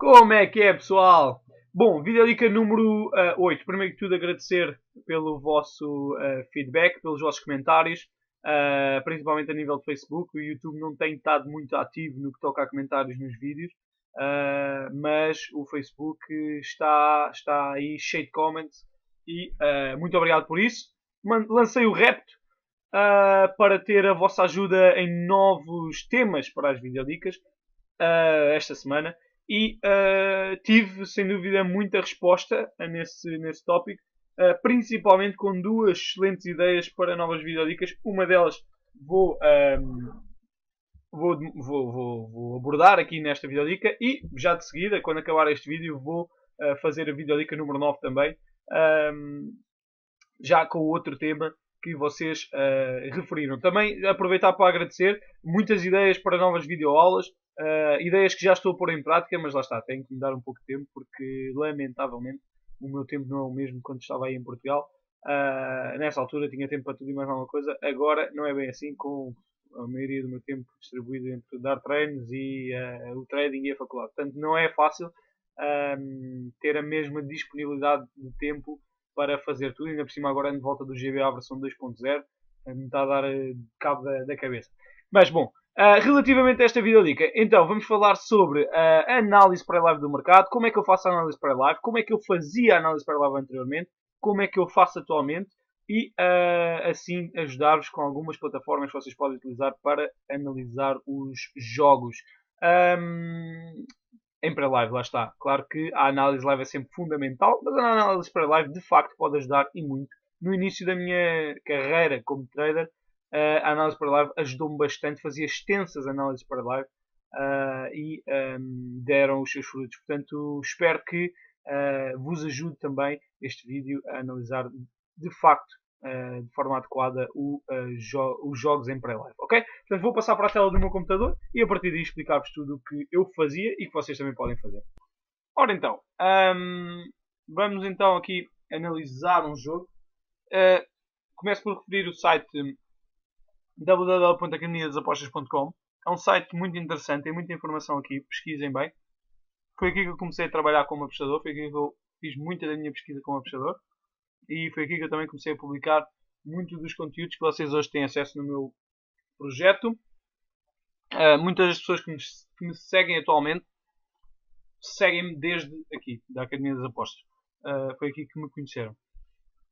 Como é que é, pessoal? Bom, videodica número 8. Primeiro que tudo, agradecer pelo vosso feedback, pelos vossos comentários, principalmente a nível de Facebook. O YouTube não tem estado muito ativo no que toca a comentários nos vídeos, mas o Facebook está aí cheio de comments e muito obrigado por isso. Lancei o repto para ter a vossa ajuda em novos temas para as videodicas esta semana. E tive, sem dúvida, muita resposta nesse tópico, principalmente com duas excelentes ideias para novas videodicas. Uma delas vou abordar aqui nesta videodica e já de seguida, quando acabar este vídeo, vou fazer a videodica número 9 também, já com o outro tema que vocês referiram. Também aproveitar para agradecer muitas ideias para novas videoaulas, ideias que já estou a pôr em prática, mas lá está, tenho que me dar um pouco de tempo porque lamentavelmente o meu tempo não é o mesmo quando estava aí em Portugal. Nessa altura tinha tempo para tudo e mais alguma coisa, agora não é bem assim, com a maioria do meu tempo distribuído entre dar treinos e o trading e a faculdade. Portanto, não é fácil ter a mesma disponibilidade de tempo para fazer tudo, ainda por cima agora de volta do GBA versão 2.0, me está a dar cabo da cabeça. Mas bom, relativamente a esta videodica, então vamos falar sobre a análise pré-live do mercado, como é que eu faço a análise pré-live, como é que eu fazia a análise pré-live anteriormente, como é que eu faço atualmente e assim ajudar-vos com algumas plataformas que vocês podem utilizar para analisar os jogos. Em pré-live, lá está. Claro que a análise live é sempre fundamental, mas a análise pré-live de facto pode ajudar e muito. No início da minha carreira como trader, a análise pré-live ajudou-me bastante, fazia extensas análises pré-live e deram os seus frutos. Portanto, espero que vos ajude também este vídeo a analisar de facto de forma adequada os jogos em pré-live, ok? Portanto, vou passar para a tela do meu computador e a partir daí explicar-vos tudo o que eu fazia e que vocês também podem fazer. Ora então, vamos então aqui analisar um jogo. Começo por referir o site www.academiadasapostas.com. É um site muito interessante, tem muita informação aqui, pesquisem bem. Foi aqui que eu comecei a trabalhar como apostador, foi aqui que eu fiz muita da minha pesquisa como apostador. E foi aqui que eu também comecei a publicar muitos dos conteúdos que vocês hoje têm acesso no meu projeto. Muitas das pessoas que me seguem atualmente seguem-me desde aqui, da Academia das Apostas. Foi aqui que me conheceram.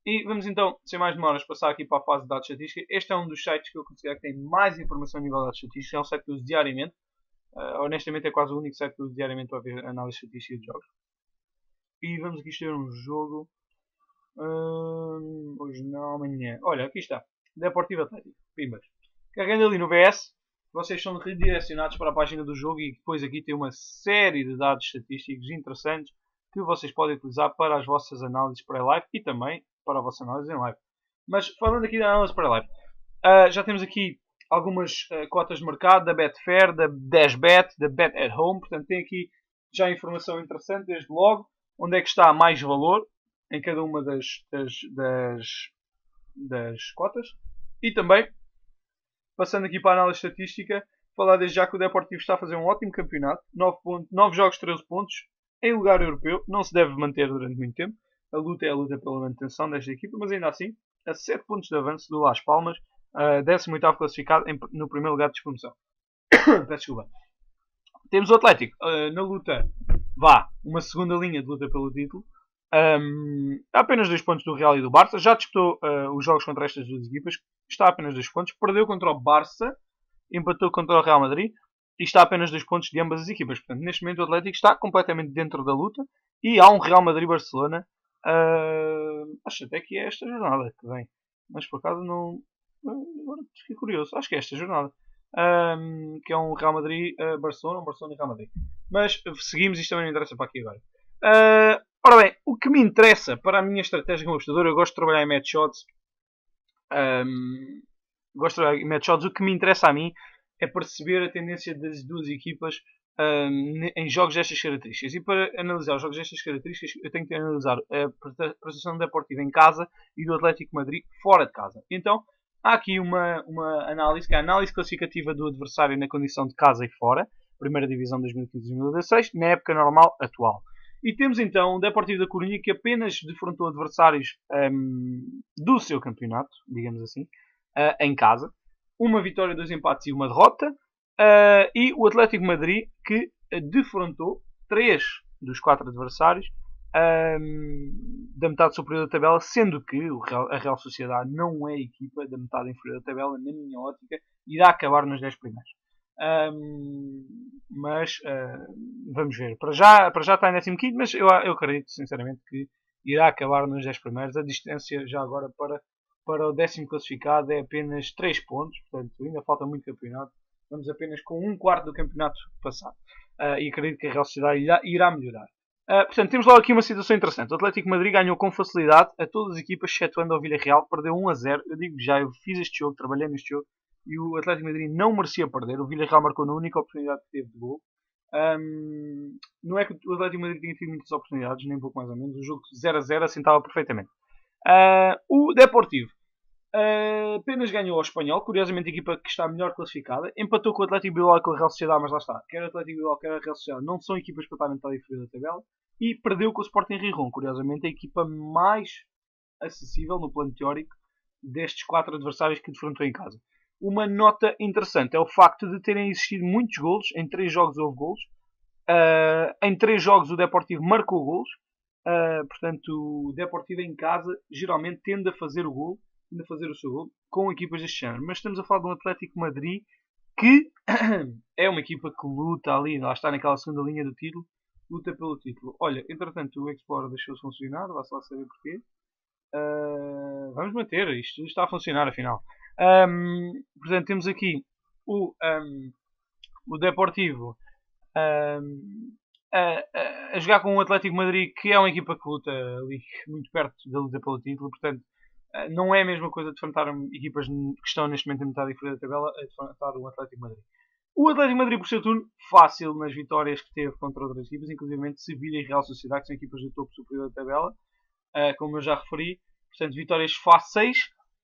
E vamos então, sem mais demoras, passar aqui para a fase de dados estatísticos. Este é um dos sites que eu considero que tem mais informação a nível de dados estatísticos. É um site que eu uso diariamente. Honestamente é quase o único site que eu uso diariamente para ver análise estatística de jogos. E vamos aqui escolher um jogo. Hoje não, amanhã. Olha, aqui está. Deportivo Atlético. Pimbas. Carregando ali no VS, vocês são redirecionados para a página do jogo e depois aqui tem uma série de dados estatísticos interessantes que vocês podem utilizar para as vossas análises pré-live e também para a vossa análise em live. Mas falando aqui da análise pré-live, já temos aqui algumas cotas de mercado da Betfair, da Dashbet, da Bet at Home. Portanto, tem aqui já informação interessante desde logo. Onde é que está mais valor em cada uma das cotas. E também, passando aqui para a análise estatística, falar desde já que o Deportivo está a fazer um ótimo campeonato. 9 jogos, 13 pontos. Em lugar europeu. Não se deve manter durante muito tempo. A luta é a luta pela manutenção desta equipa. Mas ainda assim, a 7 pontos de avanço do Las Palmas. 18º classificado no primeiro lugar de despromoção. Peço desculpa. Temos o Atlético na luta. Uma segunda linha de luta pelo título. Apenas 2 pontos do Real e do Barça. Já disputou os jogos contra estas duas equipas. Está a apenas 2 pontos. Perdeu contra o Barça. Empatou contra o Real Madrid. E está a apenas 2 pontos de ambas as equipas. Portanto, neste momento o Atlético está completamente dentro da luta. E há um Real Madrid-Barcelona. Acho até que é esta jornada que vem. Mas por acaso não... Agora fiquei curioso. Acho que é esta jornada. Que é um Real Madrid-Barcelona. Um Barcelona e Real Madrid. Mas seguimos. Isto também não interessa para aqui agora. Ora bem, o que me interessa para a minha estratégia como apostador, eu gosto de trabalhar em match shots. O que me interessa a mim é perceber a tendência das duas equipas em jogos destas características. E para analisar os jogos destas características, eu tenho que analisar a prestação deportiva em casa e do Atlético Madrid fora de casa. Então, há aqui uma análise, que é a análise classificativa do adversário na condição de casa e fora. Primeira Divisão 2015-2016, na época normal atual. E temos então o Deportivo da Coruña, que apenas defrontou adversários do seu campeonato, digamos assim, em casa. Uma vitória, 2 empates e uma derrota. E o Atlético Madrid, que defrontou 3 dos 4 adversários da metade superior da tabela, sendo que a Real Sociedade não é a equipa da metade inferior da tabela, na minha ótica, irá acabar nos 10 primeiros. Mas vamos ver. Para já está em 15º, mas eu acredito sinceramente que irá acabar nos 10 primeiros. A distância já agora para o 10º classificado é apenas 3 pontos, portanto ainda falta muito campeonato. Vamos apenas com 1/4 do campeonato passado. E acredito que a Real Sociedade irá melhorar. Portanto, temos logo aqui uma situação interessante. O Atlético de Madrid ganhou com facilidade a todas as equipas, excetuando o Villarreal, perdeu 1-0. Eu digo já, eu fiz este jogo, trabalhei neste jogo, e o Atlético de Madrid não merecia perder. O Villarreal marcou na única oportunidade que teve de gol. Não é que o Atlético de Madrid tenha tido muitas oportunidades, nem pouco mais ou menos. O jogo 0-0 assentava perfeitamente. O Deportivo apenas ganhou ao Espanhol, curiosamente a equipa que está melhor classificada. Empatou com o Atlético Bilbao e com a Real Sociedade, mas lá está. Quer o Atlético Bilbao, quer a Real Sociedade não são equipas para estar na metade inferior da tabela. E perdeu com o Sporting Gijón, curiosamente a equipa mais acessível no plano teórico destes 4 adversários que defrontou em casa. Uma nota interessante é o facto de terem existido muitos golos. Em 3 jogos houve golos. Em 3 jogos o Deportivo marcou golos. Portanto, o Deportivo em casa geralmente tende a fazer o gol, tende a fazer o seu gol com equipas deste género. Mas estamos a falar de um Atlético Madrid que é uma equipa que luta ali, lá está naquela segunda linha do título, luta pelo título. Olha, entretanto o Explorer deixou-se funcionar, vá-se lá saber porquê. Vamos manter, isto está a funcionar afinal. Portanto, temos aqui o Deportivo a jogar com o Atlético Madrid, que é uma equipa que luta ali muito perto da luta pelo título. Portanto, não é a mesma coisa de enfrentar equipas que estão neste momento na metade inferior da tabela a enfrentar o Atlético Madrid. O Atlético Madrid, por seu turno, fácil nas vitórias que teve contra outras equipas, inclusive Sevilha e Real Sociedade, que são equipas do topo superior da tabela, como eu já referi. Portanto, vitórias fáceis.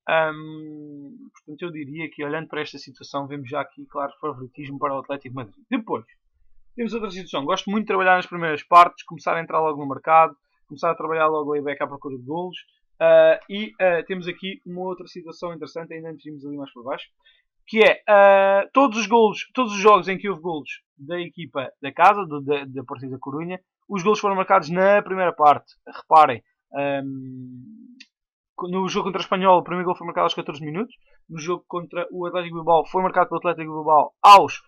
Portanto, eu diria que, olhando para esta situação, vemos já aqui, claro, favoritismo para o Atlético Madrid. Depois, temos outra situação. Gosto muito de trabalhar nas primeiras partes, começar a entrar logo no mercado, começar a trabalhar logo aí back à procura de golos. Temos aqui uma outra situação interessante, ainda antes de irmos ali mais para baixo, que é todos os jogos em que houve golos da equipa da casa, da Partida da Coruña, os golos foram marcados na primeira parte. Reparem, no jogo contra o Espanhol, o primeiro gol foi marcado aos 14 minutos. No jogo contra o Atlético Bilbao, foi marcado pelo Atlético Bilbao aos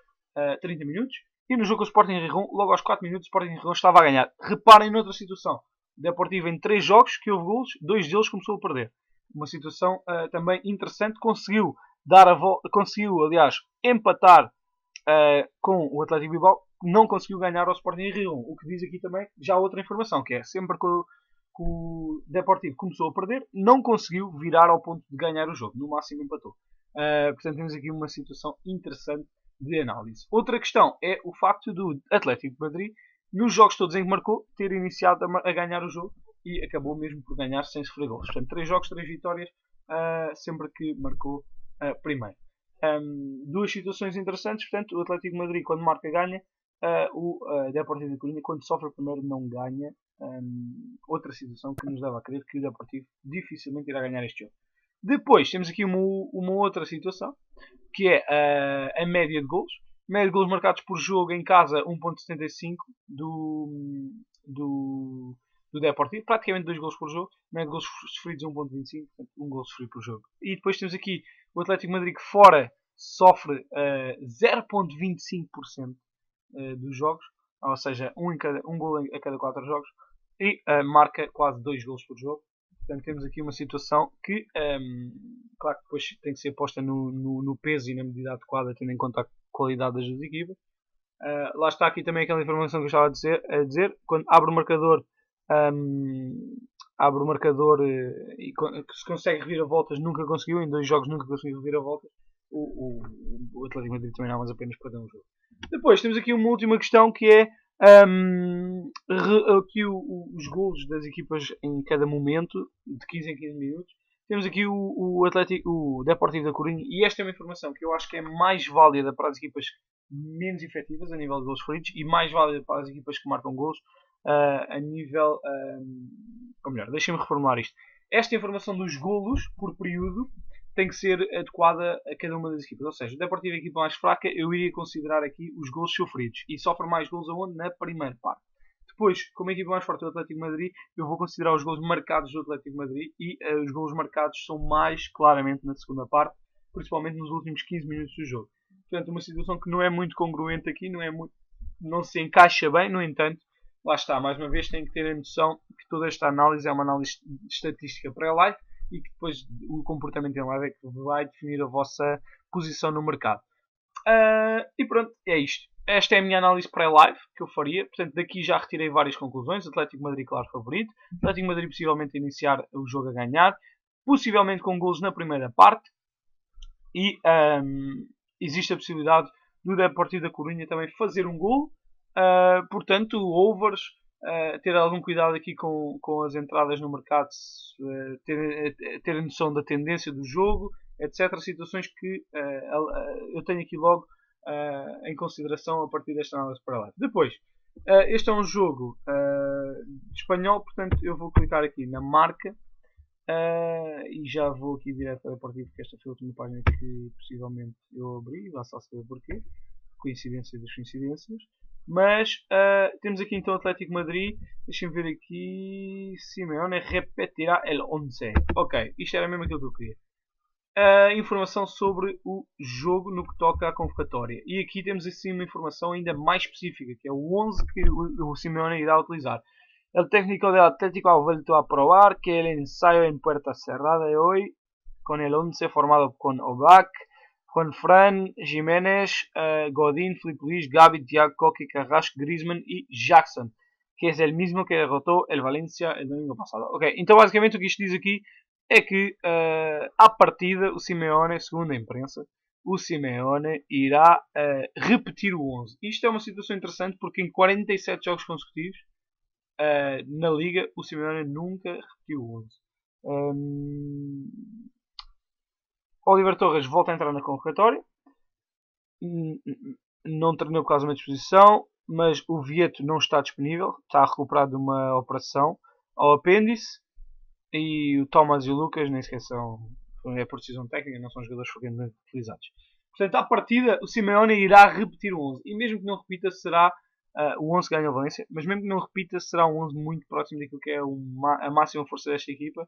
30 minutos. E no jogo com o Sporting Gijón, logo aos 4 minutos, o Sporting Gijón estava a ganhar. Reparem noutra situação. O Deportivo, em 3 jogos que houve golos, 2 deles começou a perder. Uma situação também interessante. Conseguiu dar a volta, aliás, empatar com o Atlético Bilbao. Não conseguiu ganhar ao Sporting Gijón. O que diz aqui também já outra informação, que é sempre que o Deportivo começou a perder, não conseguiu virar ao ponto de ganhar o jogo. No máximo empatou. Portanto, temos aqui uma situação interessante de análise. Outra questão é o facto do Atlético de Madrid, nos jogos todos em que marcou, ter iniciado a ganhar o jogo e acabou mesmo por ganhar sem sofrer gols. Portanto, 3 jogos, 3 vitórias, sempre que marcou primeiro. 2 situações interessantes. Portanto, o Atlético de Madrid, quando marca, ganha. O Deportivo de Coruña, quando sofre primeiro, não ganha. Outra situação que nos leva a crer que o Deportivo dificilmente irá ganhar este jogo. Depois temos aqui uma outra situação, que é a média de golos. Média de golos marcados por jogo em casa, 1.75 do Deportivo. Praticamente 2 golos por jogo. Média de golos sofridos, 1.25. Portanto, 1 gol sofrido por jogo. E depois temos aqui o Atlético de Madrid, que fora sofre 0.25% dos jogos. Ou seja, um gol a cada 4 jogos. E marca quase 2 golos por jogo. Portanto, temos aqui uma situação que, claro que depois tem que ser posta no peso e na medida adequada, tendo em conta a qualidade das duas equipas. Lá está aqui também aquela informação que eu estava a dizer. Quando abre o marcador e se consegue reviravoltas, nunca conseguiu. Em 2 jogos nunca conseguiu reviravoltas. O Atlético Madrid também não, mas apenas perdeu um jogo. Depois temos aqui uma última questão, que é aqui os golos das equipas em cada momento, de 15 em 15 minutos. temos aqui o Deportivo da Coruña, e esta é uma informação que eu acho que é mais válida para as equipas menos efetivas a nível de gols feridos e mais válida para as equipas que marcam gols a nível. Ou melhor, deixem-me reformular isto. Esta informação dos golos por período tem que ser adequada a cada uma das equipas. Ou seja, o Deportivo é a equipa mais fraca, eu iria considerar aqui os golos sofridos. E sofre mais golos aonde? Na primeira parte. Depois, como a equipa mais forte do Atlético de Madrid, eu vou considerar os golos marcados do Atlético de Madrid e os golos marcados são mais claramente na segunda parte, principalmente nos últimos 15 minutos do jogo. Portanto, uma situação que não é muito congruente aqui, não se encaixa bem, no entanto, lá está, mais uma vez tem que ter a noção que toda esta análise é uma análise estatística pré-live e que depois o comportamento em live é que vai definir a vossa posição no mercado. E pronto, é isto. Esta é a minha análise pré-live que eu faria. Portanto, daqui já retirei várias conclusões. Atlético Madrid, claro, favorito. Atlético Madrid possivelmente iniciar o jogo a ganhar. Possivelmente com golos na primeira parte. E existe a possibilidade do Deportivo da Coruña também fazer um golo. Portanto, overs. Ter algum cuidado aqui com as entradas no mercado. Ter a noção da tendência do jogo, etc. Situações que eu tenho aqui logo em consideração a partir desta análise paralela. Depois, este é um jogo espanhol, portanto eu vou clicar aqui na marca e já vou aqui direto para a partida, porque esta foi a última página que possivelmente eu abri, vá só saber porquê, coincidência das coincidências. Mas temos aqui então Atlético Madrid, deixem-me ver aqui, Simeone repetirá el 11. Ok, isto era mesmo aquilo que eu queria. Informação sobre o jogo no que toca à convocatória. E aqui temos assim uma informação ainda mais específica, que é o 11 que o Simeone irá utilizar. El técnico del Atlético ha vuelto a probar que el ensayo en puerta cerrada de hoy, con el 11 formado con Oblak, Juanfran, Jiménez, Godín, Filipe Luis, Gavi, Thiago, Coque, Carrasco, Griezmann e Jackson, que é o mesmo que derrotou el Valencia el domingo passado. Ok, então basicamente o que isto diz aqui é que, à partida, o Simeone, segundo a imprensa, o Simeone irá repetir o 11. Isto é uma situação interessante porque em 47 jogos consecutivos na Liga, o Simeone nunca repetiu o 11. Oliver Torres volta a entrar na convocatória. Não treinou por causa de uma disposição, mas o Vieto não está disponível. Está recuperado de uma operação ao apêndice. E o Thomas e o Lucas nem sequer é por decisão técnica, não são jogadores frequentemente utilizados. Portanto, à partida, o Simeone irá repetir o 11. E mesmo que não repita, será o 11 que ganha a Valência. Mas mesmo que não repita, será um 11 muito próximo daquilo que é a máxima força desta equipa.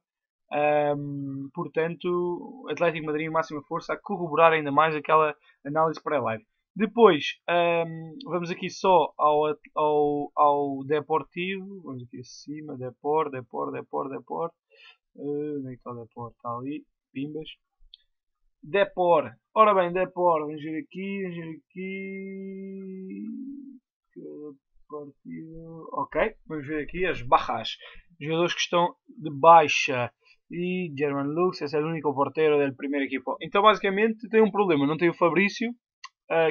Portanto, Atlético Madrid máxima força a corroborar ainda mais aquela análise pré-live. Depois, vamos aqui só ao Deportivo. Vamos aqui acima, Depor. Onde é que está o Depor? Está ali, pimbas. Depor. Ora bem, Depor. Vamos ver aqui. Ok, vamos ver aqui as barras. Jogadores que estão de baixa. E German Lux é o único porteiro do primeiro equipo. Então basicamente tem um problema. Não tem o Fabrício,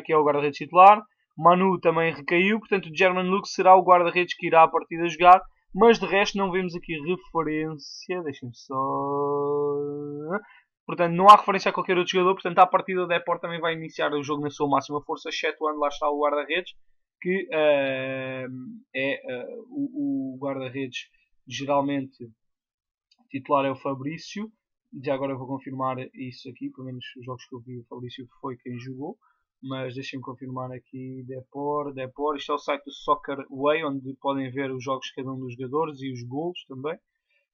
que é o guarda-redes titular. Manu também recaiu. Portanto o German Lux será o guarda-redes que irá a partida jogar. Mas de resto não vemos aqui referência. Deixem-me só. Portanto não há referência a qualquer outro jogador. Portanto à partida o Depor também vai iniciar o jogo na sua máxima força. Excetuando lá está o guarda-redes. Que o guarda-redes geralmente titular é o Fabrício. Já agora eu vou confirmar isso aqui. Pelo menos os jogos que eu vi, o Fabrício foi quem jogou. Mas deixem-me confirmar aqui. Depor. Isto é o site do Soccer Way, onde podem ver os jogos de cada um dos jogadores e os golos também.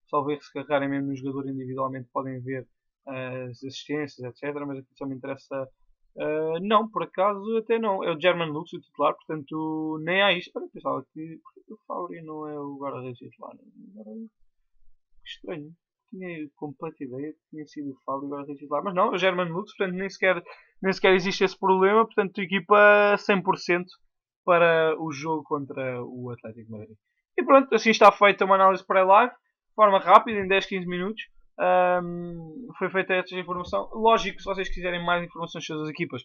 Só ver se carregarem mesmo no jogador individualmente podem ver as assistências, etc. Mas aqui só me interessa. Não, por acaso até não. É o German Lux, o titular, portanto nem há isto. Eu pensava que o Fabri não é o guarda-redes titular. Que estranho. Tinha completa ideia que tinha sido o Fabri o guarda-redes titular. Mas não, é o German Lux, portanto nem sequer existe esse problema. Portanto, equipa 100% para o jogo contra o Atlético de Madrid. E pronto, assim está feita uma análise pré-live, de forma rápida, em 10-15 minutos. Foi feita esta informação. Lógico, se vocês quiserem mais informações sobre as equipas,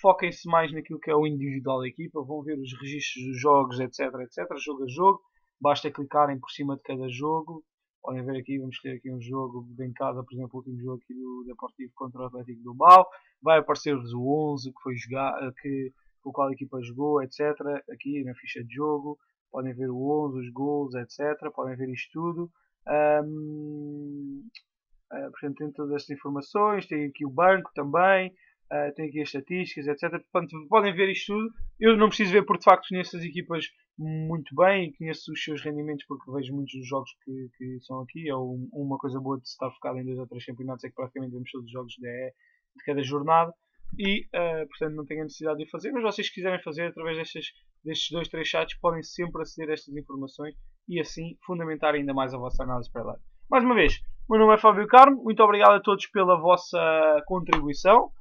foquem-se mais naquilo que é o individual da equipa. Vão ver os registros dos jogos, etc, jogo a jogo. Basta clicarem por cima de cada jogo Podem ver aqui, vamos ter aqui um jogo em casa, por exemplo, o último jogo aqui do Deportivo contra o Atlético do Bilbao. Vai aparecer-vos o 11 que foi jogar, com o qual a equipa jogou, etc. Aqui na ficha de jogo. Podem ver o 11, os gols, etc. Podem ver isto tudo. Portanto, tem todas estas informações. Tem aqui o banco também. Tem aqui as estatísticas, etc. Portanto, podem ver isto tudo. Eu não preciso ver porque de facto conheço as equipas muito bem e conheço os seus rendimentos porque vejo muitos dos jogos que são aqui. É uma coisa boa de se estar focado em 2 ou 3 campeonatos é que praticamente vemos todos os jogos de cada jornada e portanto não tenho a necessidade de o fazer, mas vocês quiserem fazer através destes 2, 3 chats podem sempre aceder a estas informações e assim fundamentar ainda mais a vossa análise para lá. Mais uma vez, o meu nome é Fábio Carmo, muito obrigado a todos pela vossa contribuição,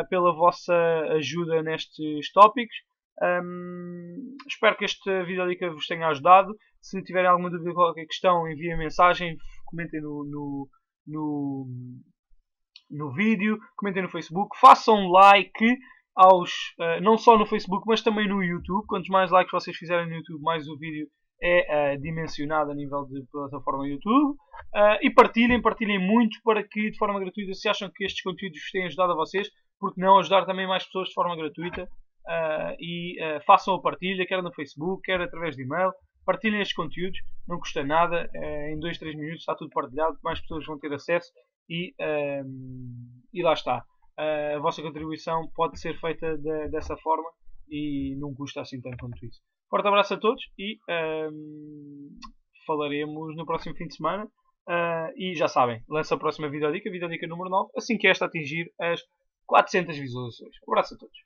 pela vossa ajuda nestes tópicos. Espero que esta videodica vos tenha ajudado. Se tiverem alguma dúvida ou qualquer questão, enviem mensagem, comentem no vídeo, comentem no Facebook, façam like não só no Facebook, mas também no YouTube. Quantos mais likes vocês fizerem no YouTube, mais o vídeo é dimensionado a nível de plataforma YouTube. E partilhem muito para que de forma gratuita, se acham que estes conteúdos vos têm ajudado a vocês, porque não ajudar também mais pessoas de forma gratuita. Façam a partilha, quer no Facebook, quer através de e-mail. Partilhem estes conteúdos, não custa nada. Em 2, 3 minutos está tudo partilhado, mais pessoas vão ter acesso e lá está. A vossa contribuição pode ser feita dessa forma e não custa assim tanto quanto isso. Forte abraço a todos e falaremos no próximo fim de semana. E já sabem, lança a próxima videodica número 9, assim que esta atingir as 400 visualizações. Um abraço a todos.